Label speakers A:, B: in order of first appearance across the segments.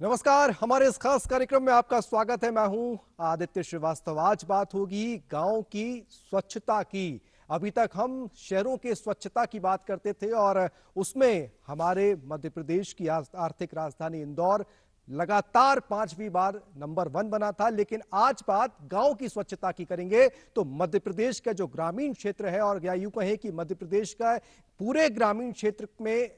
A: नमस्कार, हमारे इस खास कार्यक्रम में आपका स्वागत है। मैं हूं आदित्य श्रीवास्तव। आज बात होगी गांव की स्वच्छता की। अभी तक हम शहरों के स्वच्छता की बात करते थे और उसमें हमारे मध्य प्रदेश की आर्थिक राजधानी इंदौर लगातार 5वीं बार नंबर 1 बना था। लेकिन आज बात गांव की स्वच्छता की करेंगे तो मध्य प्रदेश का जो ग्रामीण क्षेत्र है, और या यूं कहें कि मध्य प्रदेश का पूरे ग्रामीण क्षेत्र में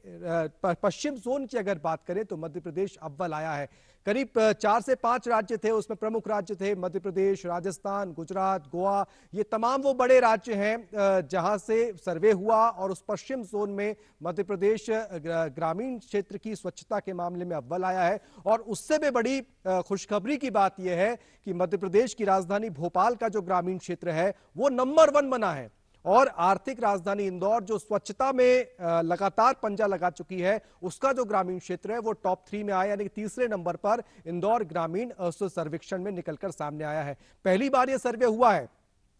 A: पश्चिम जोन की अगर बात करें तो मध्य प्रदेश अव्वल आया है। करीब 4 से 5 राज्य थे, उसमें प्रमुख राज्य थे मध्य प्रदेश, राजस्थान, गुजरात, गोवा। ये तमाम वो बड़े राज्य हैं जहां से सर्वे हुआ और उस पश्चिम जोन में मध्य प्रदेश ग्रामीण क्षेत्र की स्वच्छता के मामले में अव्वल आया है। और उससे भी बड़ी खुशखबरी की बात यह है कि मध्य प्रदेश की राजधानी भोपाल का जो ग्रामीण क्षेत्र है वो नंबर 1 बना है। और आर्थिक राजधानी इंदौर जो स्वच्छता में लगातार पंजा लगा चुकी है, उसका जो ग्रामीण क्षेत्र है वो टॉप 3 में आया, यानी कि तीसरे नंबर पर इंदौर ग्रामीण सर्वेक्षण में निकलकर सामने आया है। पहली बार यह सर्वे हुआ है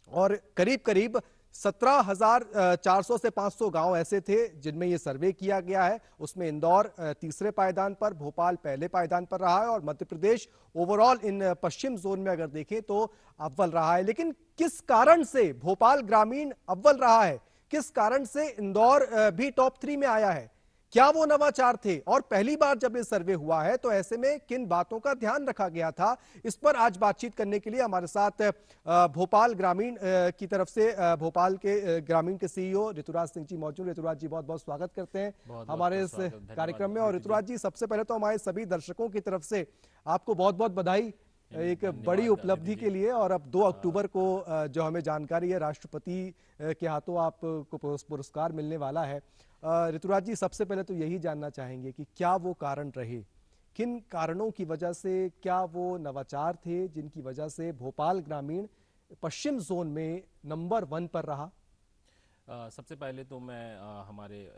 A: और करीब करीब 17,400 से 500 गांव ऐसे थे जिनमें यह सर्वे किया गया है। उसमें इंदौर तीसरे पायदान पर, भोपाल पहले पायदान पर रहा है और मध्य प्रदेश ओवरऑल इन पश्चिम जोन में अगर देखें तो अव्वल रहा है। लेकिन किस कारण से भोपाल ग्रामीण अव्वल रहा है, किस कारण से इंदौर भी टॉप 3 में आया है, क्या वो नवाचार थे और पहली बार जब ये सर्वे हुआ है तो ऐसे में किन बातों का ध्यान रखा गया था, इस पर आज बातचीत करने के लिए हमारे साथ भोपाल ग्रामीण की तरफ से भोपाल के ग्रामीण के सीईओ ऋतुराज सिंह जी मौजूद। ऋतुराज जी, बहुत बहुत स्वागत करते हैं हमारे इस कार्यक्रम में। और ऋतुराज जी, सबसे पहले तो हमारे सभी दर्शकों की तरफ से आपको बहुत बहुत बधाई एक बड़ी उपलब्धि के लिए। और अब 2 अक्टूबर को जो हमें जानकारी है राष्ट्रपति के हाथों आपको पुरस्कार मिलने वाला है। ऋतुराज जी, सबसे पहले तो यही जानना चाहेंगे कि क्या वो कारण रहे, किन कारणों की वजह से, क्या वो नवाचार थे जिनकी वजह से भोपाल ग्रामीण पश्चिम जोन में नंबर 1 पर रहा।
B: सबसे पहले तो मैं हमारे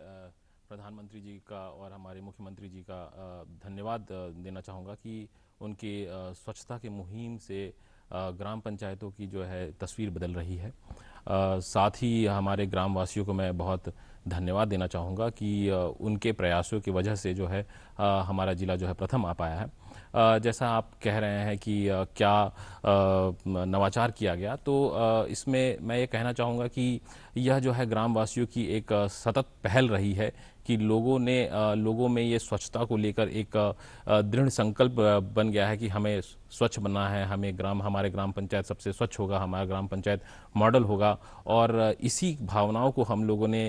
B: प्रधानमंत्री जी का और हमारे मुख्यमंत्री जी का धन्यवाद देना चाहूँगा कि उनकी स्वच्छता की मुहिम से ग्राम पंचायतों की जो है तस्वीर बदल रही है। साथ ही हमारे ग्रामवासियों को मैं बहुत धन्यवाद देना चाहूँगा कि उनके प्रयासों की वजह से जो है हमारा ज़िला जो है प्रथम आ पाया है। जैसा आप कह रहे हैं कि क्या नवाचार किया गया, तो इसमें मैं ये कहना चाहूँगा कि यह जो है ग्रामवासियों की एक सतत पहल रही है कि लोगों में ये स्वच्छता को लेकर एक दृढ़ संकल्प बन गया है कि हमें स्वच्छ बनना है, हमारे ग्राम पंचायत सबसे स्वच्छ होगा, हमारा ग्राम पंचायत मॉडल होगा। और इसी भावनाओं को हम लोगों ने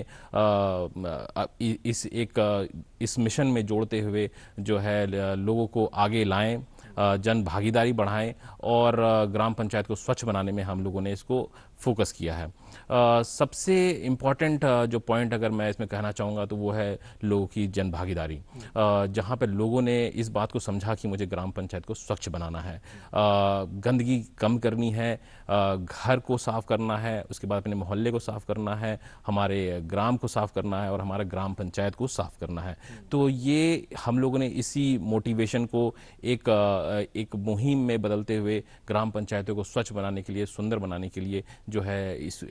B: इस मिशन में जोड़ते हुए जो है लोगों को आगे लाएं, जन भागीदारी बढ़ाएं और ग्राम पंचायत को स्वच्छ बनाने में हम लोगों ने इसको फोकस किया है। सबसे इम्पॉर्टेंट जो पॉइंट अगर मैं इसमें कहना चाहूँगा तो वो है लोगों की जन भागीदारी, जहाँ पर लोगों ने इस बात को समझा कि मुझे ग्राम पंचायत को स्वच्छ बनाना है, गंदगी कम करनी है, घर को साफ करना है, उसके बाद अपने मोहल्ले को साफ करना है, हमारे ग्राम को साफ करना है और हमारा ग्राम पंचायत को साफ करना है। तो ये हम लोगों ने इसी मोटिवेशन को एक मुहिम में बदलते हुए ग्राम पंचायतों को स्वच्छ बनाने के लिए, सुंदर बनाने के लिए जो है इस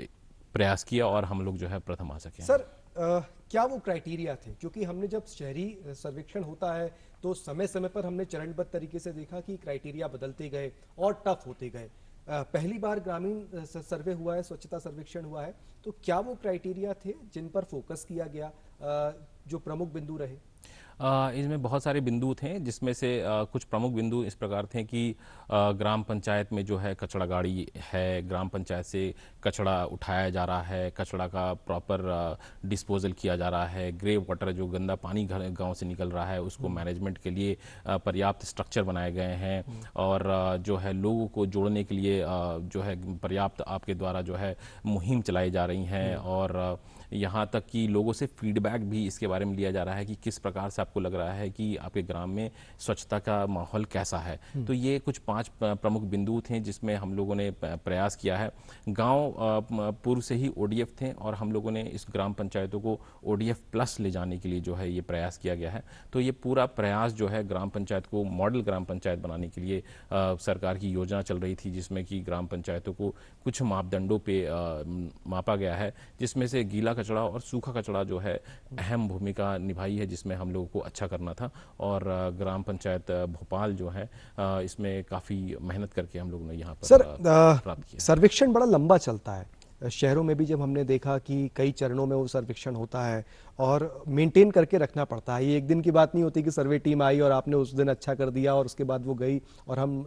B: प्रयास किया और हम लोग जो है प्रथम आ सके।
A: सर, क्या वो क्राइटेरिया थे? क्योंकि हमने जब शहरी सर्वेक्षण होता है तो समय समय पर हमने चरणबद्ध तरीके से देखा कि क्राइटेरिया बदलते गए और टफ होते गए। पहली बार ग्रामीण सर्वे हुआ है, स्वच्छता सर्वेक्षण हुआ है, तो क्या वो क्राइटेरिया थे जिन पर फोकस किया गया, जो प्रमुख बिंदु रहे?
B: इसमें बहुत सारे बिंदु थे, जिसमें से कुछ प्रमुख बिंदु इस प्रकार थे कि ग्राम पंचायत में जो है कचरा गाड़ी है, ग्राम पंचायत से कचरा उठाया जा रहा है, कचरा का प्रॉपर डिस्पोजल किया जा रहा है, ग्रे वाटर जो गंदा पानी गांव से निकल रहा है उसको मैनेजमेंट के लिए पर्याप्त स्ट्रक्चर बनाए गए हैं और जो है लोगों को जोड़ने के लिए जो है पर्याप्त आपके द्वारा जो है मुहिम चलाई जा रही हैं और यहाँ तक कि लोगों से फीडबैक भी इसके बारे में लिया जा रहा है कि किस प्रकार से आपको लग रहा है कि आपके ग्राम में स्वच्छता का माहौल कैसा है। तो ये कुछ 5 प्रमुख बिंदु थे जिसमें हम लोगों ने प्रयास किया है। गांव पूर्व से ही ओडीएफ थे और हम लोगों ने इस ग्राम पंचायतों को ओडीएफ प्लस ले जाने के लिए जो है ये प्रयास किया गया है। तो ये पूरा प्रयास जो है ग्राम पंचायत को मॉडल ग्राम पंचायत बनाने के लिए सरकार की योजना चल रही थी, जिसमें कि ग्राम पंचायतों को कुछ मापदंडों पे मापा गया है, जिसमें से गीला कचरा और सूखा कचरा जो है अहम भूमिका निभाई है, जिसमें हम लोगों को अच्छा करना था। और ग्राम पंचायत भोपाल जो है इसमें काफ़ी मेहनत करके हम लोगों ने यहाँ पर
A: सर
B: प्राप्त किया।
A: सर्वेक्षण बड़ा लंबा चलता है शहरों में भी, जब हमने देखा कि कई चरणों में वो सर्वेक्षण होता है और मेंटेन करके रखना पड़ता है। ये एक दिन की बात नहीं होती कि सर्वे टीम आई और आपने उस दिन अच्छा कर दिया और उसके बाद वो गई और हम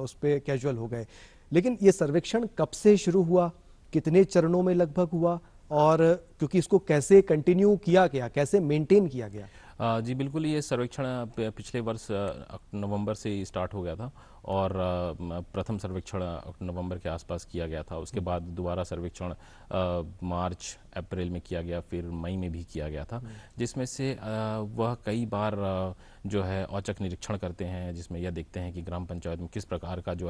A: उस पर कैजुअल हो गए। लेकिन ये सर्वेक्षण कब से शुरू हुआ, कितने चरणों में लगभग हुआ, और क्योंकि इसको कैसे कंटिन्यू किया गया, कैसे मेंटेन किया गया?
B: जी बिल्कुल, ये सर्वेक्षण पिछले वर्ष नवंबर से स्टार्ट हो गया था और प्रथम सर्वेक्षण नवंबर के आसपास किया गया था। उसके बाद दोबारा सर्वेक्षण मार्च अप्रैल में किया गया, फिर मई में भी किया गया था, जिसमें से वह कई बार जो है औचक निरीक्षण करते हैं, जिसमें यह देखते हैं कि ग्राम पंचायत में किस प्रकार का जो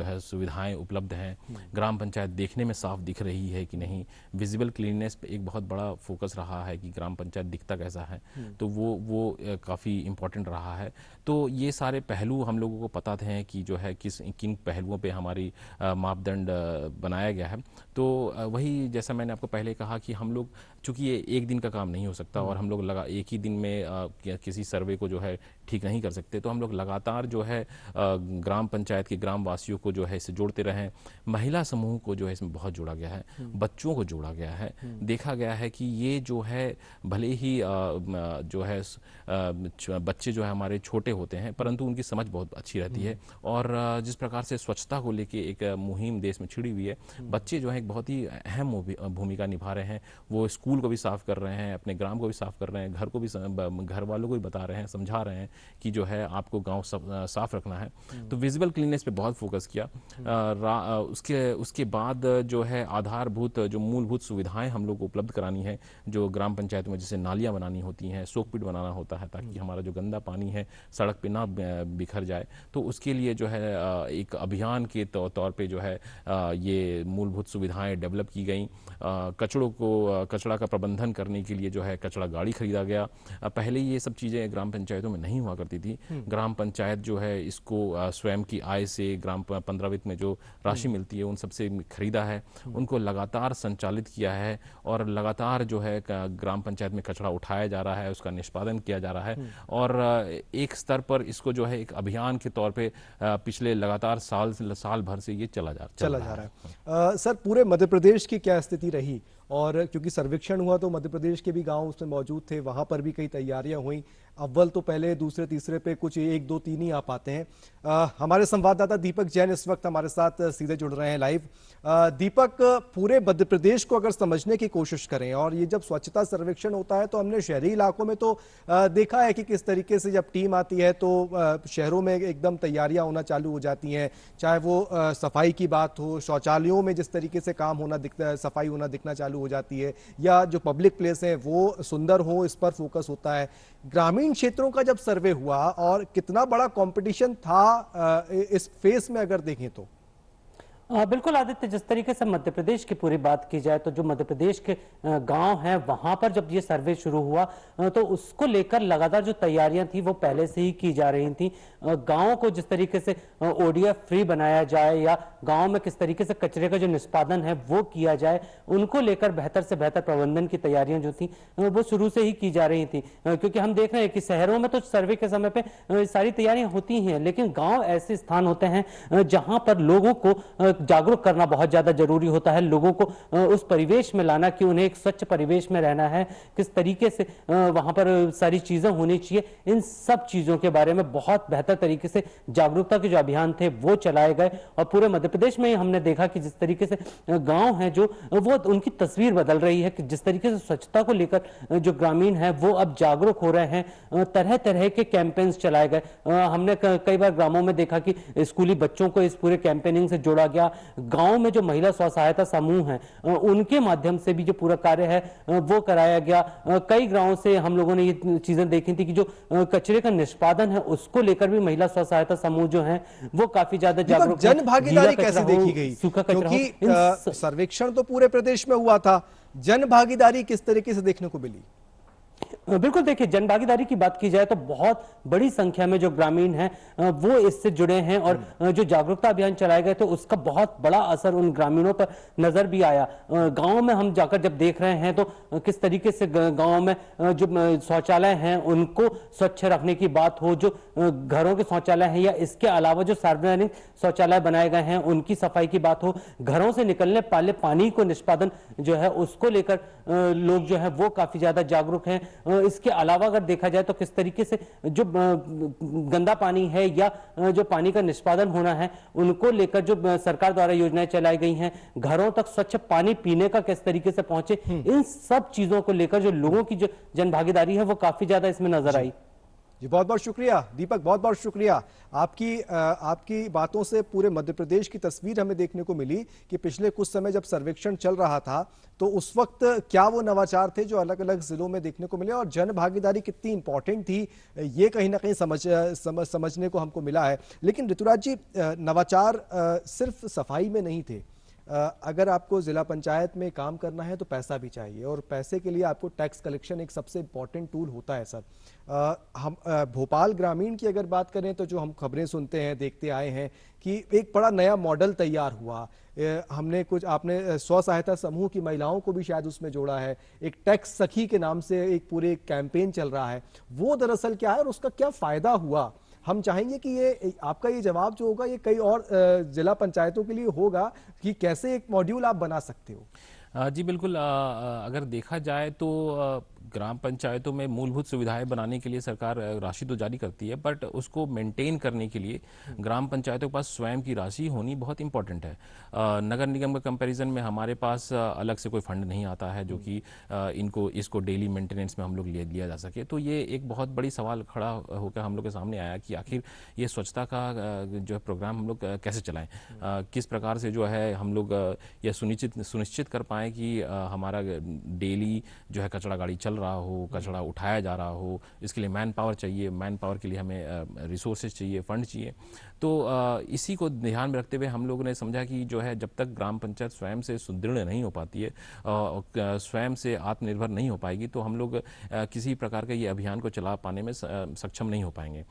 B: है सुविधाएं उपलब्ध हैं, ग्राम पंचायत देखने में साफ दिख रही है कि नहीं। विजिबल क्लीननेस पे एक बहुत बड़ा फोकस रहा है कि ग्राम पंचायत दिखता कैसा है, तो वो काफ़ी इम्पोर्टेंट रहा है। तो ये सारे पहलू हम लोगों को पता थे कि जो है किन पहलुओं पे हमारी मापदंड बनाया गया है। तो वही जैसा मैंने आपको पहले कहा कि हम लोग, चूंकि ये एक दिन का काम नहीं हो सकता और हम लोग एक ही दिन में किसी सर्वे को जो है ठीक नहीं कर सकते, तो हम लोग लगातार जो है ग्राम पंचायत के ग्राम वासियों को जो है इससे जोड़ते रहें। महिला समूह को जो है इसमें बहुत जोड़ा गया है, बच्चों को जोड़ा गया है। देखा गया है कि ये जो है भले ही जो है बच्चे जो है हमारे छोटे होते हैं, परंतु उनकी समझ बहुत अच्छी रहती है। और जिस प्रकार से स्वच्छता को लेके एक मुहिम देश में छिड़ी हुई है, बच्चे जो है एक बहुत ही अहम भूमिका निभा रहे हैं। वो स्कूल को भी साफ कर रहे हैं, अपने ग्राम को भी साफ कर रहे हैं, घर को भी, घर वालों को भी बता रहे हैं, समझा रहे हैं कि जो है आपको गांव साफ रखना है। तो विजिबल क्लीननेस पे बहुत फोकस किया। उसके बाद जो है आधारभूत जो मूलभूत सुविधाएं हम लोग को उपलब्ध करानी है, जो ग्राम पंचायत में जैसे नालियां बनानी होती हैं, सोकपिट बनाना होता है, ताकि हमारा जो गंदा पानी है सड़क पे ना बिखर जाए। तो उसके लिए जो है एक अभियान के तौर पे जो है ये मूलभूत सुविधाएं डेवलप की गई। कचरा का प्रबंधन करने के लिए जो है कचरा गाड़ी खरीदा गया। पहले ये सब चीज़ें ग्राम पंचायतों में नहीं हुआ करती थी। ग्राम पंचायत जो है इसको स्वयं की आय से ग्राम 15 वित्त में जो राशि मिलती है उन सबसे खरीदा है, उनको लगातार संचालित किया है और लगातार जो है ग्राम पंचायत में कचरा उठाया जा रहा है, उसका निष्पादन किया जा रहा है। और एक स्तर पर इसको जो है एक अभियान के तौर पे पिछले लगातार साल भर से ये चला जा रहा है।
A: सर, पूरे मध्य प्रदेश की क्या स्थिति रही? और क्योंकि सर्वेक्षण हुआ तो मध्य प्रदेश के भी गांव उसमें मौजूद थे, वहां पर भी कई तैयारियां हुई। अव्वल तो पहले, दूसरे, तीसरे पे कुछ 1, 2, 3 ही आ पाते हैं। हमारे संवाददाता दीपक जैन इस वक्त हमारे साथ सीधे जुड़ रहे हैं लाइव। दीपक, पूरे मध्य प्रदेश को अगर समझने की कोशिश करें, और ये जब स्वच्छता सर्वेक्षण होता है तो हमने शहरी इलाकों में तो देखा है कि किस तरीके से जब टीम आती है तो शहरों में एकदम तैयारियां होना चालू हो जाती हैं, चाहे वो सफाई की बात हो, शौचालयों में जिस तरीके से काम होना दिखता है, सफाई होना दिखना चालू हो जाती है, या जो पब्लिक प्लेस है वो सुंदर हो, इस पर फोकस होता है। ग्रामीण क्षेत्रों का जब सर्वे हुआ और कितना बड़ा कंपटीशन था इस फेस में अगर देखें तो?
C: बिल्कुल आदित्य, जिस तरीके से मध्य प्रदेश की पूरी बात की जाए तो जो मध्य प्रदेश के गांव हैं वहां पर जब ये सर्वे शुरू हुआ तो उसको लेकर लगातार जो तैयारियां थी वो पहले से ही की जा रही थी। गांवों को जिस तरीके से ओडीएफ फ्री बनाया जाए या गांव में किस तरीके से कचरे का जो निष्पादन है वो किया जाए, उनको लेकर बेहतर से बेहतर प्रबंधन की तैयारियां जो थी वो शुरू से ही की जा रही थी। क्योंकि हम देख रहे हैं कि शहरों में तो सर्वे के समय पे सारी तैयारियां होती हैं, लेकिन गाँव ऐसे स्थान होते हैं जहां पर लोगों को जागरूक करना बहुत ज्यादा जरूरी होता है, लोगों को उस परिवेश में लाना कि उन्हें एक स्वच्छ परिवेश में रहना है, किस तरीके से वहां पर सारी चीजें होनी चाहिए। इन सब चीजों के बारे में बहुत बेहतर तरीके से जागरूकता के जो अभियान थे वो चलाए गए। और पूरे मध्य प्रदेश में हमने देखा कि जिस तरीके से गांव हैं जो वो उनकी तस्वीर बदल रही है, कि जिस तरीके से स्वच्छता को लेकर जो ग्रामीण है वो अब जागरूक हो रहे हैं। तरह तरह के कैंपेन्स चलाए गए। हमने कई बार ग्रामों में देखा कि स्कूली बच्चों को इस पूरे कैंपेनिंग से जोड़ा गया। गांव में जो महिला स्व सहायता समूह हैं उनके माध्यम से भी जो पूरा कार्य है वो कराया गया। कई गांवों से हम लोगों ने ये चीजें देखी थी कि जो कचरे का निष्पादन है उसको लेकर भी महिला स्व सहायता समूह जो हैं वो काफी ज्यादा जागरूक।
A: जन भागीदारी कैसे देखी गई? क्योंकि सर्वेक्षण तो पूरे प्रदेश में हुआ था, जन भागीदारी किस तरीके से देखने को मिली?
C: बिल्कुल देखिए, जन भागीदारी की बात की जाए तो बहुत बड़ी संख्या में जो ग्रामीण हैं वो इससे जुड़े हैं और जो जागरूकता अभियान चलाए गए थे उसका बहुत बड़ा असर उन ग्रामीणों पर नजर भी आया। गांव में हम जाकर जब देख रहे हैं तो किस तरीके से गांव में जो शौचालय हैं उनको स्वच्छ रखने की बात हो, जो घरों के शौचालय हैं या इसके अलावा जो सार्वजनिक शौचालय बनाए गए हैं उनकी सफाई की बात हो, घरों से निकलने वाले पानी को निष्पादन जो है उसको लेकर लोग जो है वो काफी ज्यादा जागरूक हैं। इसके अलावा अगर देखा जाए तो किस तरीके से जो गंदा पानी है या जो पानी का निष्पादन होना है उनको लेकर जो सरकार द्वारा योजनाएं चलाई गई हैं, घरों तक स्वच्छ पानी पीने का किस तरीके से पहुंचे, इन सब चीजों को लेकर जो लोगों की जो जन भागीदारी है वो काफी ज्यादा इसमें नजर आई।
A: जी, बहुत बहुत शुक्रिया दीपक, बहुत बहुत शुक्रिया। आपकी बातों से पूरे मध्य प्रदेश की तस्वीर हमें देखने को मिली कि पिछले कुछ समय जब सर्वेक्षण चल रहा था तो उस वक्त क्या वो नवाचार थे जो अलग अलग जिलों में देखने को मिले और जन भागीदारी कितनी इंपॉर्टेंट थी, ये कहीं ना कहीं समझने को हमको मिला है। लेकिन ऋतुराज जी, नवाचार सिर्फ सफाई में नहीं थे। अगर आपको जिला पंचायत में काम करना है तो पैसा भी चाहिए और पैसे के लिए आपको टैक्स कलेक्शन एक सबसे इंपॉर्टेंट टूल होता है सर। हम भोपाल ग्रामीण की अगर बात करें तो जो हम खबरें सुनते हैं, देखते आए हैं कि एक बड़ा नया मॉडल तैयार हुआ। हमने कुछ, आपने स्व सहायता समूह की महिलाओं को भी शायद उसमें जोड़ा है। एक टैक्स सखी के नाम से एक पूरे कैंपेन चल रहा है। वो दरअसल क्या है और उसका क्या फायदा हुआ, हम चाहेंगे कि ये आपका ये जवाब जो होगा ये कई और जिला पंचायतों के लिए होगा कि कैसे एक मॉड्यूल आप बना सकते हो।
B: जी बिल्कुल, अगर देखा जाए तो ग्राम पंचायतों में मूलभूत सुविधाएं बनाने के लिए सरकार राशि तो जारी करती है, बट उसको मेंटेन करने के लिए ग्राम पंचायतों के पास स्वयं की राशि होनी बहुत इंपॉर्टेंट है। नगर निगम के कंपैरिजन में हमारे पास अलग से कोई फंड नहीं आता है जो कि इसको डेली मेंटेनेंस में हम लोग लिया जा सके। तो ये एक बहुत बड़ी सवाल खड़ा होकर हम लोग के सामने आया कि आखिर ये स्वच्छता का जो है प्रोग्राम हम लोग कैसे चलाएं, किस प्रकार से जो है हम लोग यह सुनिश्चित कर पाएं कि हमारा डेली जो है कचरा गाड़ी चल रहा हो, कचरा उठाया जा रहा हो। इसके लिए मैन पावर चाहिए, मैन पावर के लिए हमें रिसोर्सेज चाहिए, फंड चाहिए। तो इसी को ध्यान में रखते हुए हम लोगों ने समझा कि जो है जब तक ग्राम पंचायत स्वयं से सुदृढ़ नहीं हो पाती है, स्वयं से आत्मनिर्भर नहीं हो पाएगी, तो हम लोग किसी प्रकार के ये अभियान को चला पाने में सक्षम नहीं हो पाएंगे।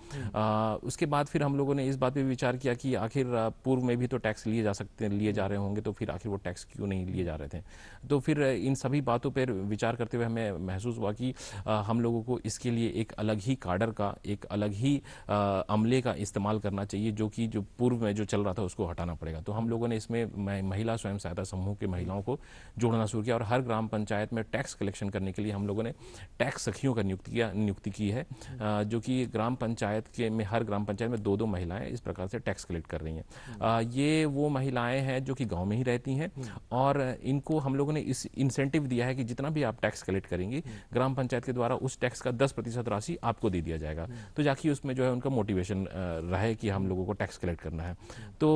B: उसके बाद फिर हम लोगों ने इस बात पे विचार किया कि आखिर पूर्व में भी तो टैक्स लिए जा रहे होंगे, तो फिर आखिर वो टैक्स क्यों नहीं लिए जा रहे थे। तो फिर इन सभी बातों पर विचार करते हुए हमें महसूस हुआ कि हम लोगों को इसके लिए एक अलग ही काडर का, एक अलग ही अमले का इस्तेमाल करना चाहिए, जो पूर्व में जो चल रहा था उसको हटाना पड़ेगा। तो हम लोगों ने इसमें महिला स्वयं सहायता समूह के महिलाओं को जोड़ना शुरू किया और हर ग्राम पंचायत में टैक्स कलेक्शन करने के लिए हम लोगों ने टैक्स सखियों का नियुक्ति की है, जो कि ग्राम पंचायत में हर ग्राम पंचायत में 2-2 महिलाएं इस प्रकार से टैक्स कलेक्ट कर रही हैं। ये वो महिलाएं हैं जो कि गाँव में ही रहती हैं और इनको हम लोगों ने इस इंसेंटिव दिया है कि जितना भी आप टैक्स कलेक्ट करेंगे ग्राम पंचायत के द्वारा उस टैक्स का 10% राशि आपको दे दिया जाएगा। तो जाके उसमें जो है उनका मोटिवेशन रहे कि हम लोगों को टैक्स कलेक्ट करना है। तो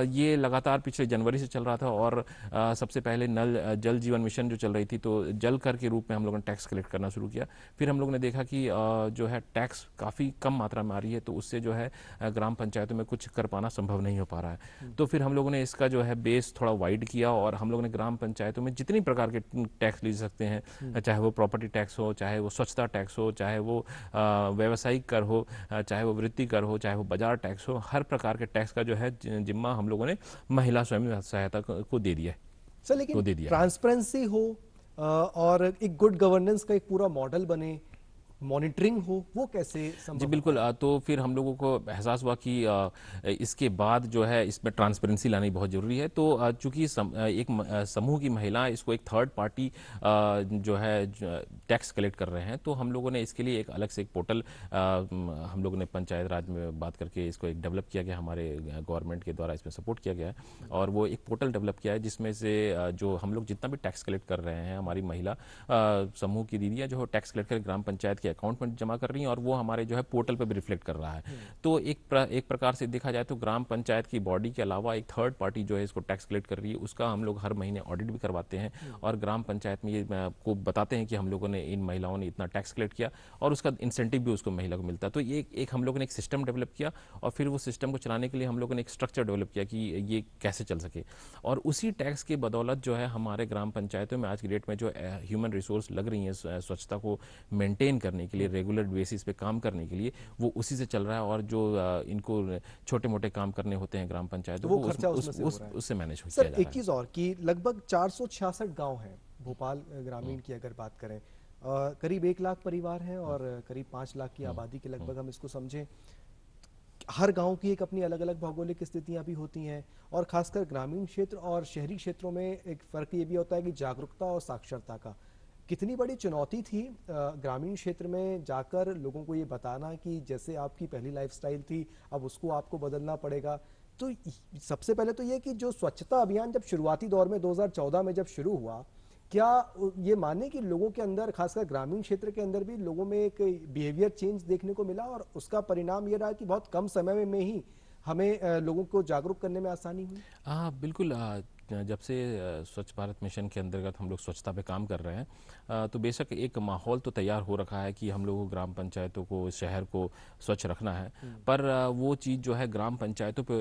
B: ये लगातार पिछले जनवरी से चल रहा था और सबसे पहले जल जीवन मिशन जो चल रही थी, तो जल कर के रूप में हम लोगों ने टैक्स कलेक्ट करना शुरू किया। फिर हम लोगों ने देखा कि जो है टैक्स काफ़ी कम मात्रा में आ रही है, तो उससे जो है ग्राम पंचायतों में कुछ कर पाना संभव नहीं हो पा रहा है। तो फिर हम लोगों ने इसका जो है बेस थोड़ा वाइड किया और हम लोगों ने ग्राम पंचायतों में जितनी प्रकार के टैक्स ले सकते हैं, चाहे वो प्रॉपर्टी टैक्स हो, चाहे वो स्वच्छता टैक्स हो, चाहे वो व्यावसायिक कर हो, चाहे वो वृत्ति कर हो, चाहे वो बाजार टैक्स हो, हर प्रकार के टैक्स का जो है जिम्मा हम लोगों ने महिला स्वयं सहायता को दे दिया है।
A: सर, लेकिन ट्रांसपेरेंसी हो और एक गुड गवर्नेंस का एक पूरा मॉडल बने, मॉनिटरिंग हो, वो कैसे संभव?
B: जी बिल्कुल, तो फिर हम लोगों को एहसास हुआ कि इसके बाद जो है इसमें ट्रांसपेरेंसी लानी बहुत ज़रूरी है। तो चूंकि एक समूह की महिलाएं इसको एक थर्ड पार्टी जो है टैक्स कलेक्ट कर रहे हैं, तो हम लोगों ने इसके लिए एक अलग से एक पोर्टल हम लोगों ने पंचायत राज में बात करके इसको एक डेवलप किया गया, हमारे गवर्नमेंट के द्वारा इसमें सपोर्ट किया गया है और वो एक पोर्टल डेवलप किया है जिसमें से जो हम लोग जितना भी टैक्स कलेक्ट कर रहे हैं, हमारी महिला समूह की दीदियाँ जो टैक्स कलेक्ट कर ग्राम पंचायत के के अकाउंट में जमा कर रही हैं और वो हमारे जो है पोर्टल पर भी रिफ्लेक्ट कर रहा है। तो एक प्रकार से देखा जाए तो ग्राम पंचायत की बॉडी के अलावा एक थर्ड पार्टी जो है इसको टैक्स कलेक्ट कर रही है, उसका हम लोग हर महीने ऑडिट भी करवाते हैं और ग्राम पंचायत में ये को बताते हैं कि हम लोगों ने, इन महिलाओं ने इतना टैक्स कलेक्ट किया और उसका इंसेंटिव भी उसको महिला को मिलता है। तो ये एक हम लोगों ने एक सिस्टम डेवलप किया और फिर वो सिस्टम को चलाने के लिए हम लोगों ने एक स्ट्रक्चर डेवलप किया कि ये कैसे चल सके। और उसी टैक्स की बदौलत जो है हमारे ग्राम पंचायतों में आज की डेट में जो ह्यूमन रिसोर्स लग रही हैं स्वच्छता को मेंटेन करने के लिए, रेगुलर बेसिस पे काम करने के लिए, वो उसी से चल रहा है। और जो इनको छोटे मोटे काम करने होते हैं ग्राम पंचायतों
A: तो वो
B: को,
A: खर्चा उसमें से हो रहा है।
B: उससे मैनेज किया
A: सर
B: जा रहा
A: एक
B: है।
A: चीज और कि लगभग 466 गांव हैं भोपाल ग्रामीण की अगर बात करें, करीब 1 लाख परिवार हैं और करीब 5 लाख की आबादी के लगभग हम इसको समझें। हर गांव की एक अपनी अलग अलग भौगोलिक स्थितियां भी होती हैं और खासकर ग्रामीण क्षेत्र और शहरी क्षेत्रों में एक फर्क ये भी होता है कि जागरूकता और साक्षरता का कितनी बड़ी चुनौती थी ग्रामीण क्षेत्र में जाकर लोगों को ये बताना कि जैसे आपकी पहली लाइफस्टाइल थी अब उसको आपको बदलना पड़ेगा। तो सबसे पहले तो ये कि जो स्वच्छता अभियान जब शुरुआती दौर में 2014 में जब शुरू हुआ, क्या ये माने कि लोगों के अंदर खासकर ग्रामीण क्षेत्र के अंदर भी लोगों में एक बिहेवियर चेंज देखने को मिला और उसका परिणाम ये रहा कि बहुत कम समय में ही हमें लोगों को जागरूक करने में आसानी हुई?
B: हाँ बिल्कुल। जब से स्वच्छ भारत मिशन के अंतर्गत हम लोग स्वच्छता पे काम कर रहे हैं, तो बेशक एक माहौल तो तैयार हो रखा है कि हम लोगों को ग्राम पंचायतों को, शहर को स्वच्छ रखना है। पर वो चीज़ जो है ग्राम पंचायतों पे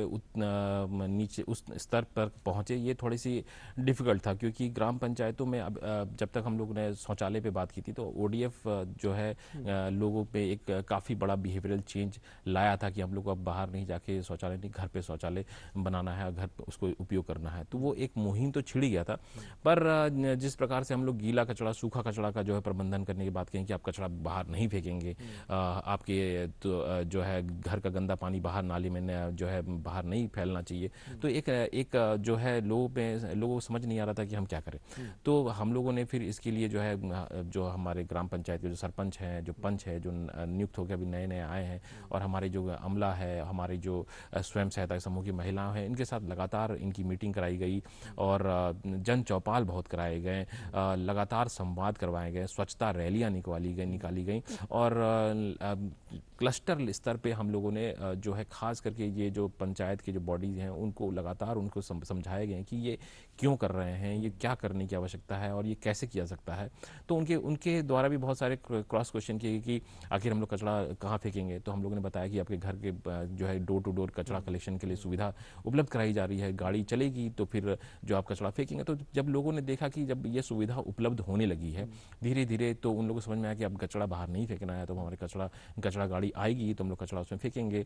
B: नीचे उस स्तर पर पहुँचे, ये थोड़ी सी डिफ़िकल्ट था। क्योंकि ग्राम पंचायतों में अब जब तक हम लोग ने शौचालय पे बात की थी तो ओडीएफ जो है लोगों पे एक काफ़ी बड़ा बिहेवियरल चेंज लाया था कि हम लोग को अब बाहर नहीं जाके शौचालय नहीं, घर पे शौचालय बनाना है, घर पे उसको उपयोग करना है। तो वो एक मुहिम तो छिड़ गया था। पर जिस प्रकार से हम लोग गीला कचरा, सूखा कचरा का जो है प्रबंधन करने की बात करें कि आप कचरा बाहर नहीं फेंकेंगे, आपके तो जो है घर का गंदा पानी बाहर नाली में जो है बाहर नहीं फैलना चाहिए। तो एक जो है लोगों को समझ नहीं आ रहा था कि हम क्या करें। तो हम लोगों ने फिर इसके लिए जो है, जो हमारे ग्राम पंचायत के जो सरपंच हैं, जो पंच है, जो नियुक्त होकर अभी नए नए आए हैं, और हमारे जो अमला है, हमारी जो स्वयं सहायता समूह की महिलाएं हैं, इनके साथ लगातार इनकी मीटिंग कराई गई और जन चौपाल बहुत कराए गए, लगातार संवाद करवाए गए, स्वच्छता रैलियां निकाली गई और क्लस्टर स्तर पे हम लोगों ने जो है खास करके ये जो पंचायत के जो बॉडीज हैं उनको लगातार उनको समझाए गए कि ये क्यों कर रहे हैं, ये क्या करने की आवश्यकता है और ये कैसे किया सकता है। तो उनके द्वारा भी बहुत सारे क्रॉस क्वेश्चन किए कि आखिर हम लोग कचरा कहाँ फेंकेंगे। तो हम लोगों ने बताया कि आपके घर के जो है डोर टू डोर कचरा कलेक्शन के लिए सुविधा उपलब्ध कराई जा रही है, गाड़ी चलेगी तो फिर जो आप कचरा फेंकेंगे। तो जब लोगों ने देखा कि जब ये सुविधा उपलब्ध होने लगी है धीरे धीरे, तो उन लोगों को समझ में आया कि अब कचरा बाहर नहीं फेंकना है, तो हमारे कचरा गाड़ी आएगी तो हम लोग कचरा उसमें फेंकेंगे।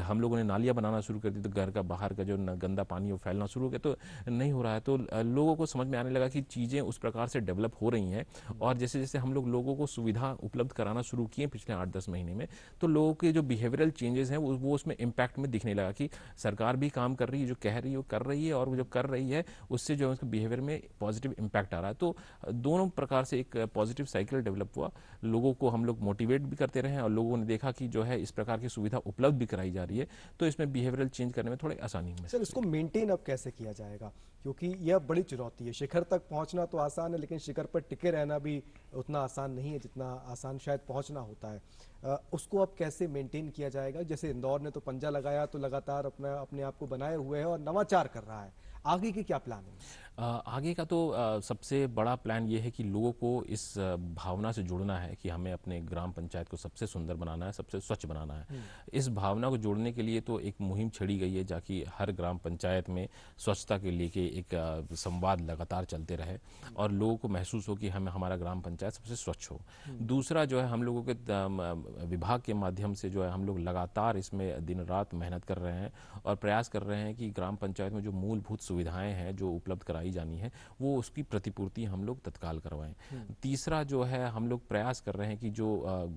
B: हम लोगों ने नालियाँ बनाना शुरू कर दी, तो घर का बाहर का जो गंदा पानी वो फैलना शुरू हो गया, तो नहीं हो रहा है। तो लोगों को समझ में आने लगा कि चीज़ें उस प्रकार से डेवलप हो रही हैं और जैसे जैसे हम लोगों को सुविधा उपलब्ध कराना शुरू किए पिछले 8-10 महीने में, तो लोगों के जो बिहेवियरल चेंजेस हैं वो उसमें इम्पैक्ट में दिखने लगा कि सरकार भी काम कर रही है, जो कह रही है वो कर रही है, और वो जो कर रही है उससे जो है उसके बिहेवियर में पॉजिटिव इम्पैक्ट आ रहा है। तो दोनों प्रकार से एक पॉजिटिव साइकिल डेवलप हुआ। लोगों को हम लोग मोटिवेट भी करते रहे और लोगों ने देखा कि जो है इस प्रकार की सुविधा उपलब्ध भी कराई जा रही है, तो इसमें बिहेवियरल चेंज करने में थोड़ी आसानी है।
A: सर इसको मेंटेन अब कैसे किया जाएगा, क्योंकि यह बड़ी चुनौती है। शिखर तक पहुंचना तो आसान है, लेकिन शिखर पर टिके रहना भी उतना आसान नहीं है जितना आसान शायद पहुंचना होता है। उसको अब कैसे मेंटेन किया जाएगा? जैसे इंदौर ने तो पंजा लगाया, तो लगातार अपने आप को बनाए हुए है और नवाचार कर रहा है। आगे के क्या प्लान है?
B: आगे का तो सबसे बड़ा प्लान ये है कि लोगों को इस भावना से जुड़ना है कि हमें अपने ग्राम पंचायत को सबसे सुंदर बनाना है, सबसे स्वच्छ बनाना है। इस भावना को जोड़ने के लिए तो एक मुहिम छेड़ी गई है जाकि हर ग्राम पंचायत में स्वच्छता के लेके एक संवाद लगातार चलते रहे और लोगों को महसूस हो कि हमारा ग्राम पंचायत सबसे स्वच्छ हो। दूसरा जो है, हम लोगों के विभाग के माध्यम से जो है हम लोग लगातार इसमें दिन रात मेहनत कर रहे हैं और प्रयास कर रहे हैं कि ग्राम पंचायत में जो मूलभूत सुविधाएं हैं जो उपलब्ध कराई जानी है वो उसकी प्रतिपूर्ति हम लोग तत्काल करवाएं। तीसरा जो है, हम लोग प्रयास कर रहे हैं कि जो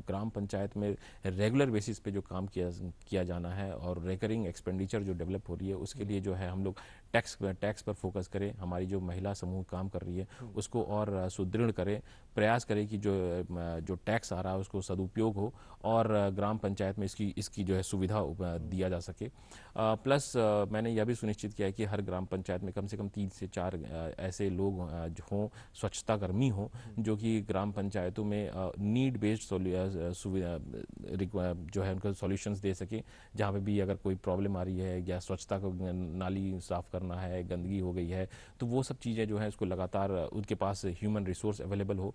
B: ग्राम पंचायत में रेगुलर बेसिस पे जो काम किया जाना है और रिकरिंग एक्सपेंडिचर जो डेवलप हो रही है उसके लिए जो है हम लोग टैक्स पर फोकस करें। हमारी जो महिला समूह काम कर रही है उसको और सुदृढ़ करें, प्रयास करें कि जो टैक्स आ रहा है उसको सदुपयोग हो और ग्राम पंचायत में इसकी जो है सुविधा दिया जा सके। प्लस मैंने यह भी सुनिश्चित किया है कि हर ग्राम पंचायत पंचायत में कम से कम 3 से 4 ऐसे लोग जो हों, स्वच्छता कर्मी हों, जो कि ग्राम पंचायतों में नीड बेस्ड सुविधा जो है उनको सॉल्यूशंस दे सकें। जहाँ पे भी अगर कोई प्रॉब्लम आ रही है या स्वच्छता को, नाली साफ़ करना है, गंदगी हो गई है, तो वो सब चीज़ें जो है उसको लगातार उनके पास ह्यूमन रिसोर्स अवेलेबल हो।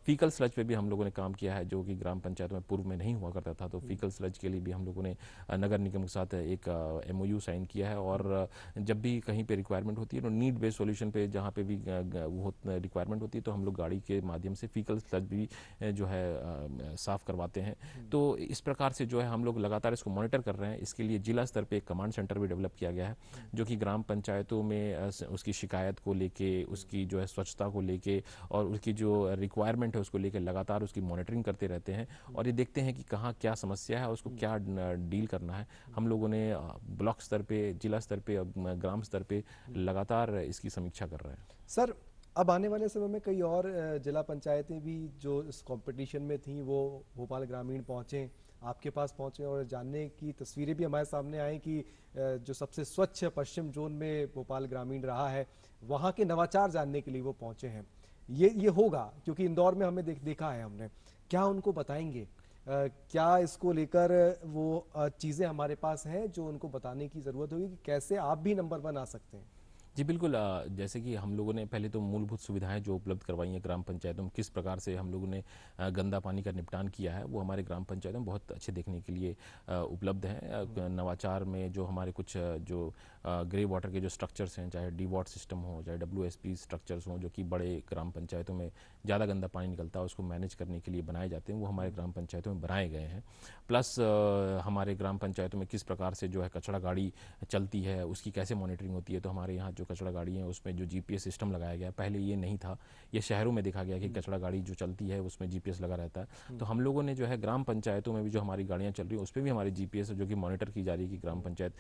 B: फीकल स्लज पे भी हम लोगों ने काम किया है, जो कि ग्राम पंचायत में पूर्व में नहीं हुआ करता था। तो फीकल स्लज के लिए भी हम लोगों ने नगर निगम के साथ एक MOU साइन किया है, और जब भी कहीं पे रिक्वायरमेंट होती है तो नीड बेस्ड सॉल्यूशन पे जहाँ पे भी वो रिक्वायरमेंट होती है, तो हम लोग गाड़ी के माध्यम से फीकल स्लज भी जो है साफ़ करवाते हैं। तो इस प्रकार से जो है हम लोग लगातार इसको मॉनिटर कर रहे हैं। इसके लिए जिला स्तर पे एक कमांड सेंटर भी डेवलप किया गया है, जो कि ग्राम पंचायतों में उसकी शिकायत को लेके, उसकी जो है स्वच्छता को लेके और उसकी जो रिक्वायरमेंट है उसको लेके लगातार उसकी मॉनिटरिंग करते रहते हैं, और ये देखते हैं कि कहाँ क्या समस्या है और उसको क्या डील करना है। हम लोगों ने ब्लॉक स्तर पे, जिला स्तर पे, ग्राम स्तर पे लगातार इसकी समीक्षा कर रहे हैं।
A: सर, अब आने वाले समय में कई और जिला पंचायतें भी जो इस कंपटीशन में थी वो भोपाल ग्रामीण पहुंचे, आपके पास पहुंचे, और जानने की तस्वीरें भी हमारे सामने आई कि जो सबसे स्वच्छ पश्चिम जोन में भोपाल ग्रामीण रहा है, वहाँ के नवाचार जानने के लिए वो पहुंचे हैं। ये होगा क्योंकि इंदौर में हमें देखा है हमने। क्या उनको बताएंगे? क्या इसको लेकर वो चीज़ें हमारे पास हैं जो उनको बताने की ज़रूरत होगी कि कैसे आप भी नंबर 1 आ सकते हैं?
B: जी बिल्कुल, जैसे कि हम लोगों ने पहले तो मूलभूत सुविधाएं जो उपलब्ध करवाई हैं ग्राम पंचायतों में, किस प्रकार से हम लोगों ने गंदा पानी का निपटान किया है, वो हमारे ग्राम पंचायतों में बहुत अच्छे देखने के लिए उपलब्ध हैं। नवाचार में जो हमारे कुछ जो ग्रे वाटर के जो स्ट्रक्चर्स हैं, चाहे DWAT सिस्टम हो, चाहे WSP स्ट्रक्चर्स हों, जो कि बड़े ग्राम पंचायतों में ज़्यादा गंदा पानी निकलता है उसको मैनेज करने के लिए बनाए जाते हैं, वो हमारे ग्राम पंचायतों में बनाए गए हैं। प्लस हमारे ग्राम पंचायतों में किस प्रकार से जो है कचरा गाड़ी चलती है, उसकी कैसे मॉनिटरिंग होती है। तो हमारे यहाँ जो कचरा गाड़ी है उसमें जो GPS सिस्टम लगाया गया है, पहले ये नहीं था। ये शहरों में देखा गया कि कचरा गाड़ी जो चलती है उसमें GPS लगा रहता है। तो हम लोगों ने जो है ग्राम पंचायतों में भी जो हमारी गाड़ियाँ चल रही हैं उस पर भी हमारी GPS है, जो कि मॉनिटर की जा रही है कि ग्राम पंचायत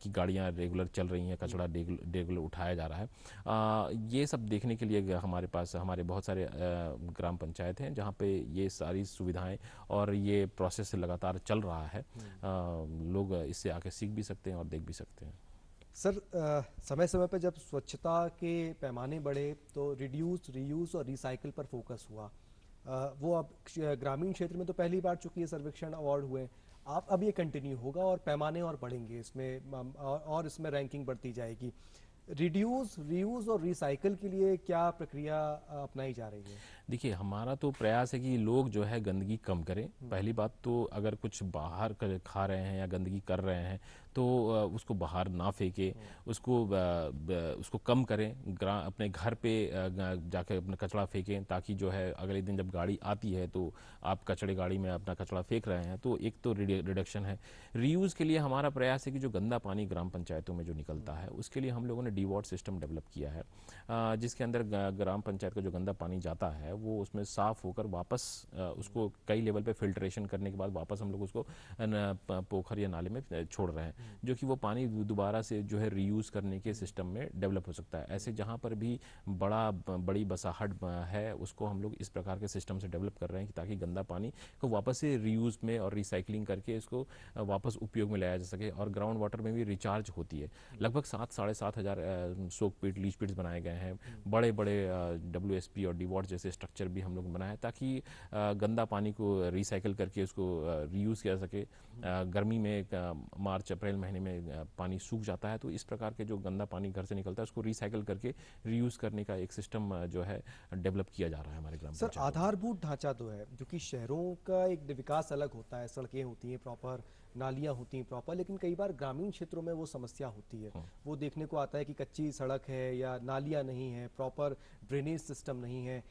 B: की गाड़ियाँ रेगुलर चल रही हैं, कचरा रेगुलर उठाया जा रहा है। ये सब देखने के लिए हमारे पास हमारे बहुत सारे ग्राम पंचायत हैं जहाँ पे ये सारी सुविधाएं और ये प्रोसेस लगातार चल रहा है। लोग इससे आके सीख भी सकते हैं और देख भी सकते हैं।
A: सर, समय समय पर जब स्वच्छता के पैमाने बढ़े तो रिड्यूस, रीयूज और रिसाइकिल पर फोकस हुआ। वो अब ग्रामीण क्षेत्र में तो पहली बार चूंकि ये सर्वेक्षण अवार्ड हुए, आप अब ये कंटिन्यू होगा और पैमाने और बढ़ेंगे इसमें, और इसमें रैंकिंग बढ़ती जाएगी। रिड्यूस, रीयूज और रिसाइकिल के लिए क्या प्रक्रिया अपनाई जा रही है?
B: देखिए, हमारा तो प्रयास है कि लोग जो है गंदगी कम करें। पहली बात तो अगर कुछ बाहर खा रहे हैं या गंदगी कर रहे हैं तो उसको बाहर ना फेंके, उसको कम करें। अपने घर पे जाकर अपना कचरा फेंकें, ताकि जो है अगले दिन जब गाड़ी आती है तो आप कचड़े गाड़ी में अपना कचरा फेंक रहे हैं, तो एक तो रिडक्शन है। रीयूज़ के लिए हमारा प्रयास है कि जो गंदा पानी ग्राम पंचायतों में जो निकलता है उसके लिए हम लोगों ने DWAT सिस्टम डेवलप किया है, जिसके अंदर ग्राम पंचायत का जो गंदा पानी जाता है वो उसमें साफ होकर वापस उसको कई लेवल पे फिल्ट्रेशन करने के बाद वापस हम लोग उसको पोखर या नाले में छोड़ रहे हैं, जो कि वो पानी दोबारा से जो है रीयूज़ करने के सिस्टम में डेवलप हो सकता है। ऐसे जहाँ पर भी बड़ी बसाहट है उसको हम लोग इस प्रकार के सिस्टम से डेवलप कर रहे हैं, कि ताकि गंदा पानी को वापस से रीयूज़ में और रिसाइकलिंग करके इसको वापस उपयोग में लाया जा सके। और ग्राउंड वाटर में भी रिचार्ज होती है। लगभग 7-7.5 हज़ार सोक पिट, लीच पिट्स बनाए गए हैं। बड़े बड़े WSP और DWAT जैसे स्ट्रक्चर भी हम लोग बनाए, ताकि गंदा पानी को रिसाइकिल करके उसको रीयूज़ किया सके। गर्मी में मार्च अप्रैल महीने में पानी सूख जाता है, तो इस प्रकार के जो गंदा पानी घर से निकलता है उसको रिसाइकिल करके रीयूज़ करने का एक सिस्टम जो है डेवलप किया जा रहा है हमारे ग्राम
A: सर,
B: पंचायतों में।
A: आधारभूत ढांचा तो है, जो कि शहरों का एक विकास अलग होता है, सड़कें होती हैं प्रॉपर, नालियां होती हैं प्रॉपर, लेकिन कई बार ग्रामीण क्षेत्रों में वो समस्या होती है। वो देखने को आता है कि कच्ची सड़क है या नालियां नहीं है, प्रॉपर ड्रेनेज सिस्टम नहीं है।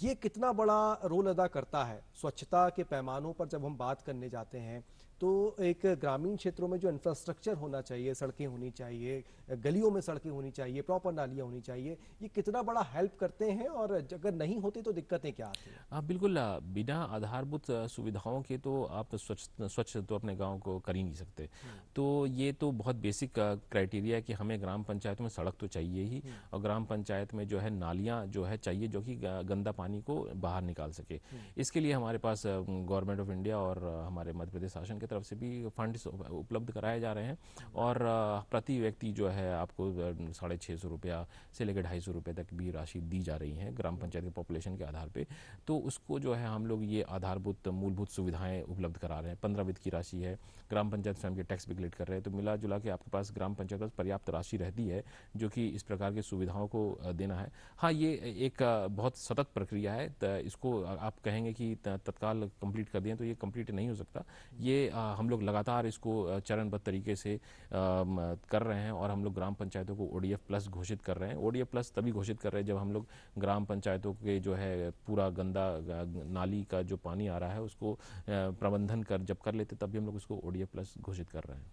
A: ये कितना बड़ा रोल अदा करता है स्वच्छता के पैमानों पर जब हम बात करने जाते हैं? तो एक ग्रामीण क्षेत्रों में जो इंफ्रास्ट्रक्चर होना चाहिए, सड़कें होनी चाहिए, गलियों में सड़कें होनी चाहिए, प्रॉपर नालियाँ होनी चाहिए, ये कितना बड़ा हेल्प करते हैं, और अगर नहीं होते तो दिक्कतें क्या आती हैं?
B: हाँ बिल्कुल, बिना आधारभूत सुविधाओं के तो आप स्वच्छ तो अपने गांव को कर ही नहीं सकते। तो ये तो बहुत बेसिक क्राइटेरिया है कि हमें ग्राम पंचायतों में सड़क तो चाहिए ही, और ग्राम पंचायत में जो है नालियाँ जो है चाहिए, जो कि गंदा पानी को बाहर निकाल सके। इसके लिए हमारे पास गवर्नमेंट ऑफ इंडिया और हमारे मध्य प्रदेश शासन की तरफ तरफ से भी फंड्स उपलब्ध कराए जा रहे हैं और प्रति व्यक्ति जो है आपको 650 रुपया से लेकर 250 रुपये तक भी राशि दी जा रही है ग्राम पंचायत के पॉपुलेशन के आधार पे। तो उसको जो है हम लोग ये आधारभूत मूलभूत सुविधाएं उपलब्ध करा रहे हैं। 15 वित्त की राशि है, ग्राम पंचायत स्वयं के टैक्स भी कलेक्ट कर रहे हैं। तो मिला जुला के आपके पास ग्राम पंचायत पास पर्याप्त राशि रहती है जो कि इस प्रकार की सुविधाओं को देना है। हाँ, ये एक बहुत सतत प्रक्रिया है। इसको आप कहेंगे कि तत्काल कंप्लीट कर दें तो ये कंप्लीट नहीं हो सकता। ये हम लोग लगातार इसको चरणबद्ध तरीके से कर रहे हैं और हम लोग ग्राम पंचायतों को ODF प्लस घोषित कर रहे हैं। ODF प्लस तभी घोषित कर रहे हैं जब हम लोग ग्राम पंचायतों के जो है पूरा गंदा नाली का जो पानी आ रहा है उसको प्रबंधन जब कर लेते तब भी हम लोग उसको ODF प्लस घोषित कर रहे हैं।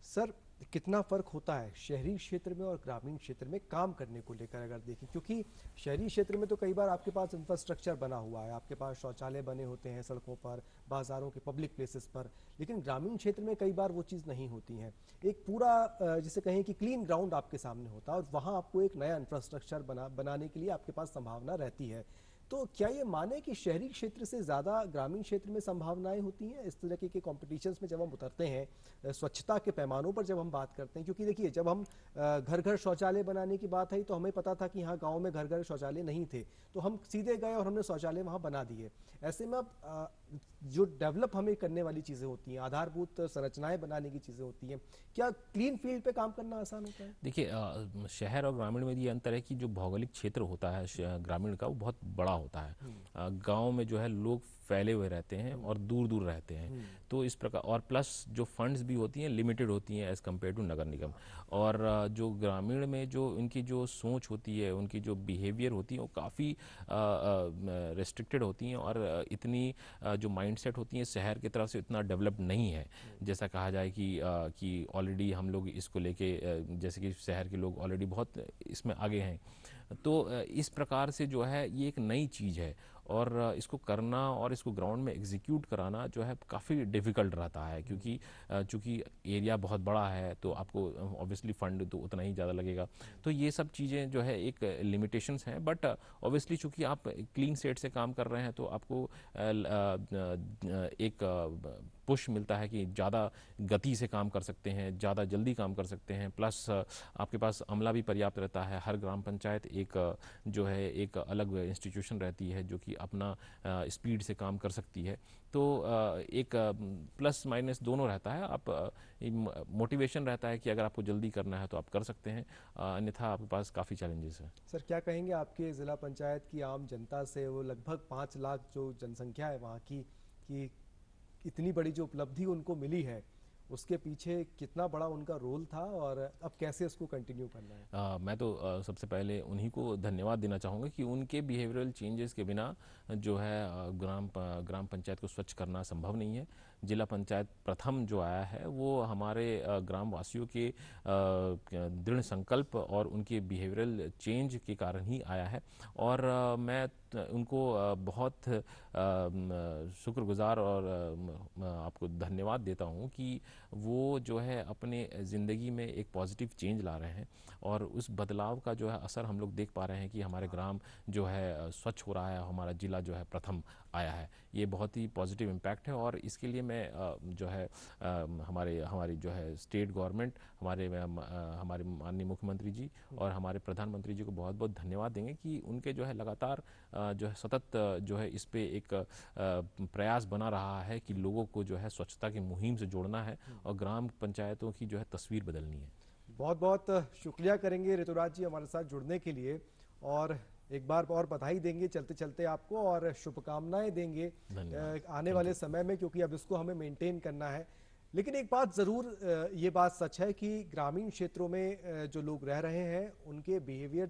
A: सर, कितना फर्क होता है शहरी क्षेत्र में और ग्रामीण क्षेत्र में काम करने को लेकर अगर देखें, क्योंकि शहरी क्षेत्र में तो कई बार आपके पास इंफ्रास्ट्रक्चर बना हुआ है, आपके पास शौचालय बने होते हैं सड़कों पर, बाजारों के पब्लिक प्लेसेस पर, लेकिन ग्रामीण क्षेत्र में कई बार वो चीज़ नहीं होती है। एक पूरा जिसे कहें कि क्लीन ग्राउंड आपके सामने होता है और वहाँ आपको एक नया इंफ्रास्ट्रक्चर बनाने के लिए आपके पास संभावना रहती है। तो क्या ये माने कि शहरी क्षेत्र से ज़्यादा ग्रामीण क्षेत्र में संभावनाएं होती हैं इस तरह के कॉम्पिटिशन्स में जब हम उतरते हैं, स्वच्छता के पैमानों पर जब हम बात करते हैं? क्योंकि देखिए, जब हम घर घर शौचालय बनाने की बात आई तो हमें पता था कि यहाँ गांव में घर घर शौचालय नहीं थे, तो हम सीधे गए और हमने शौचालय वहाँ बना दिए। ऐसे में अब जो डेवलप हमें करने वाली चीज़ें होती हैं, आधारभूत संरचनाएं बनाने की चीज़ें होती हैं, क्या क्लीन फील्ड पे काम करना आसान होता है?
B: देखिए, शहर और ग्रामीण में ये अंतर है कि जो भौगोलिक क्षेत्र होता है ग्रामीण का वो बहुत बड़ा होता है। गांव में जो है लोग फैले हुए रहते हैं और दूर दूर रहते हैं, तो इस प्रकार और प्लस जो फंड्स भी होती हैं लिमिटेड होती हैं एज़ कम्पेयर टू नगर निगम। और जो ग्रामीण में जो उनकी जो सोच होती है, उनकी जो बिहेवियर होती है वो काफ़ी रेस्ट्रिक्टेड होती हैं और इतनी जो माइंडसेट होती हैं शहर की तरफ से इतना डेवलप्ड नहीं है। जैसा कहा जाए कि ऑलरेडी हम लोग इसको लेके जैसे कि शहर के लोग ऑलरेडी बहुत इसमें आगे हैं, तो इस प्रकार से जो है ये एक नई चीज़ है और इसको करना और इसको ग्राउंड में एग्जीक्यूट कराना जो है काफ़ी डिफ़िकल्ट रहता है, क्योंकि चूँकि एरिया बहुत बड़ा है तो आपको ऑब्वियसली फ़ंड तो उतना ही ज़्यादा लगेगा। तो ये सब चीज़ें जो है एक लिमिटेशंस हैं, बट ऑब्वियसली चूँकि आप क्लीन सेट से काम कर रहे हैं तो आपको एक पुश मिलता है कि ज़्यादा गति से काम कर सकते हैं, ज़्यादा जल्दी काम कर सकते हैं, प्लस आपके पास अमला भी पर्याप्त रहता है। हर ग्राम पंचायत एक जो है एक अलग इंस्टीट्यूशन रहती है जो कि अपना स्पीड से काम कर सकती है। तो एक प्लस माइनस दोनों रहता है। आप मोटिवेशन रहता है कि अगर आपको जल्दी करना है तो आप कर सकते हैं, अन्यथा आपके पास काफ़ी चैलेंजेस हैं।
A: सर, क्या कहेंगे आपके ज़िला पंचायत की आम जनता से, वो लगभग 5 लाख जो जनसंख्या है वहाँ की, कि इतनी बड़ी जो उपलब्धि उनको मिली है उसके पीछे कितना बड़ा उनका रोल था और अब कैसे इसको कंटिन्यू करना है?
B: मैं तो सबसे पहले उन्हीं को धन्यवाद देना चाहूँगा कि उनके बिहेवियरल चेंजेस के बिना जो है ग्राम पंचायत को स्वच्छ करना संभव नहीं है। जिला पंचायत प्रथम जो आया है वो हमारे ग्राम वासियों के दृढ़ संकल्प और उनके बिहेवियरल चेंज के कारण ही आया है और मैं उनको बहुत शुक्रगुजार और आपको धन्यवाद देता हूँ कि वो जो है अपने ज़िंदगी में एक पॉजिटिव चेंज ला रहे हैं और उस बदलाव का जो है असर हम लोग देख पा रहे हैं कि हमारे ग्राम जो है स्वच्छ हो रहा है, हमारा ज़िला जो है प्रथम आया है। ये बहुत ही पॉजिटिव इम्पैक्ट है और इसके लिए मैं जो है हमारी जो है स्टेट गवर्नमेंट, हमारे माननीय मुख्यमंत्री जी और हमारे प्रधानमंत्री जी को बहुत बहुत धन्यवाद देंगे कि उनके जो है लगातार जो है सतत जो है इस पे एक प्रयास बना रहा है कि लोगों को जो है स्वच्छता की मुहिम से जोड़ना है और ग्राम पंचायतों की जो है तस्वीर बदलनी है।
A: बहुत बहुत शुक्रिया करेंगे ऋतुराज जी हमारे साथ जुड़ने के लिए, और एक बार और बधाई देंगे चलते चलते आपको और शुभकामनाएं देंगे आने वाले समय में, क्योंकि अब इसको हमें मेंटेन करना है। लेकिन एक बात ज़रूर ये बात सच है कि ग्रामीण क्षेत्रों में जो लोग रह रहे हैं उनके बिहेवियर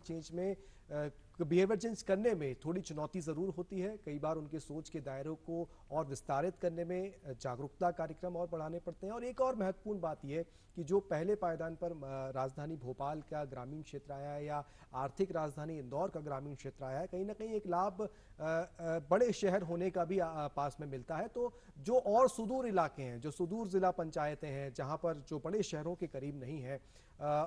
A: चेंज करने में थोड़ी चुनौती ज़रूर होती है। कई बार उनके सोच के दायरों को और विस्तारित करने में जागरूकता कार्यक्रम और बढ़ाने पड़ते हैं। और एक और महत्वपूर्ण बात यह कि जो पहले पायदान पर राजधानी भोपाल का ग्रामीण क्षेत्र आया है या आर्थिक राजधानी इंदौर का ग्रामीण क्षेत्र आया है, कहीं ना कहीं एक लाभ बड़े शहर होने का भी पास में मिलता है। तो जो और सुदूर इलाके हैं, जो सुदूर जिला पंचायतें हैं, जहां पर जो बड़े शहरों के करीब नहीं है,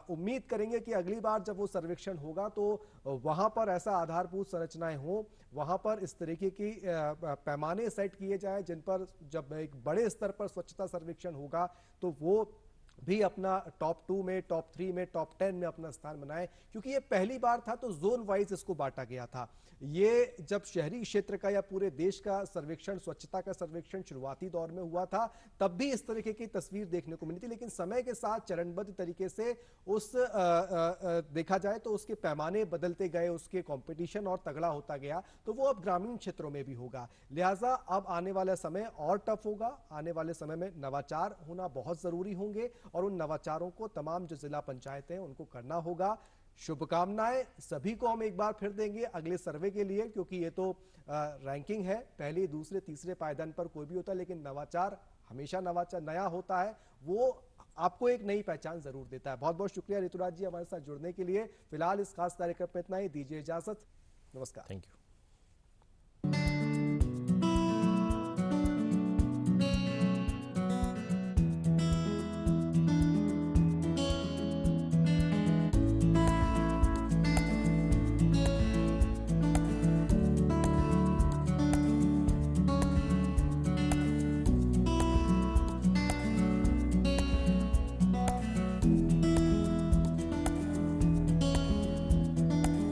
A: उम्मीद करेंगे कि अगली बार जब वो सर्वेक्षण होगा तो वहां वहां पर ऐसा आधारभूत संरचनाएं हो, वहां पर इस तरीके की पैमाने सेट किए जाए जिन पर जब एक बड़े स्तर पर स्वच्छता सर्वेक्षण होगा तो वो भी अपना टॉप 2 में, टॉप 3 में, टॉप 10 में अपना स्थान बनाए। क्योंकि ये पहली बार था तो जोन वाइज इसको बांटा गया था। ये जब शहरी क्षेत्र का या पूरे देश का सर्वेक्षण, स्वच्छता का सर्वेक्षण शुरुआती दौर में हुआ था, तब भी इस तरीके की तस्वीर देखने को मिली थी, लेकिन समय के साथ चरणबद्ध तरीके से उस देखा जाए तो उसके पैमाने बदलते गए, उसके कंपटीशन और तगड़ा होता गया, तो वो अब ग्रामीण क्षेत्रों में भी होगा। लिहाजा अब आने वाला समय और टफ होगा। आने वाले समय में नवाचार होना बहुत जरूरी होंगे और उन नवाचारों को तमाम जो जिला पंचायतें हैं उनको करना होगा। शुभकामनाएं सभी को हम एक बार फिर देंगे अगले सर्वे के लिए, क्योंकि ये तो रैंकिंग है, पहले, दूसरे, तीसरे पायदान पर कोई भी होता है, लेकिन नवाचार हमेशा नवाचार नया होता है, वो आपको एक नई पहचान जरूर देता है। बहुत बहुत शुक्रिया ऋतुराज जी हमारे साथ जुड़ने के लिए। फिलहाल इस खास कार्यक्रम में इतना ही, दीजिए इजाजत, नमस्कार।
B: Thank you.